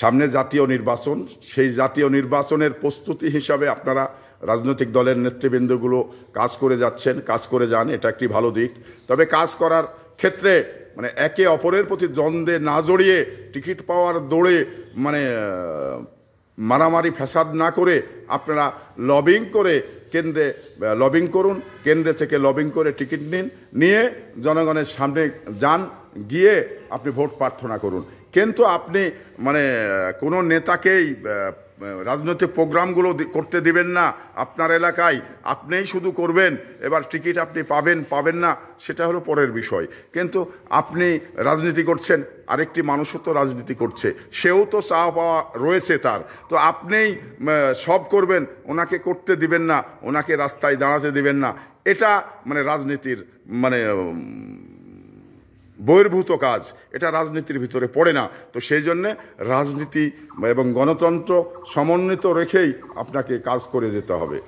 সামনে জাতীয় নির্বাচন, সেই জাতীয় নির্বাচনের প্রস্তুতি হিসাবে আপনারা রাজনৈতিক দলের নেতৃবৃন্দগুলো কাজ করে যাচ্ছেন, কাজ করে যান, এটা একটি ভালো দিক। তবে কাজ করার ক্ষেত্রে মানে একে অপরের প্রতি দ্বন্দ্বে না জড়িয়ে টিকিট পাওয়ার দৌড়ে মানে মারামারি ফ্যাসাদ না করে আপনারা লবিং করে কেন্দ্রে লবিং করুন, কেন্দ্রে থেকে লবিং করে টিকিট নিন, নিয়ে জনগণের সামনে যান, গিয়ে আপনি ভোট প্রার্থনা করুন। কিন্তু আপনি মানে কোনো নেতাকেই রাজনৈতিক প্রোগ্রামগুলো করতে দিবেন না আপনার এলাকায়, আপনিই শুধু করবেন, এবার টিকিট আপনি পাবেন না সেটা হলো পরের বিষয়। কিন্তু আপনি রাজনীতি করছেন, আরেকটি মানুষও তো রাজনীতি করছে, সেও তো চাওয়া পাওয়া রয়েছে তার, তো আপনিই সব করবেন, ওনাকে করতে দিবেন না, ওনাকে রাস্তায় দাঁড়াতে দিবেন না, এটা মানে রাজনীতির মানে বহির্ভূত কাজ, এটা রাজনীতির ভিতরে পড়ে না। তো সেই জন্যে রাজনীতি এবং গণতন্ত্র সমন্বিত রেখেই আপনাকে কাজ করে যেতে হবে।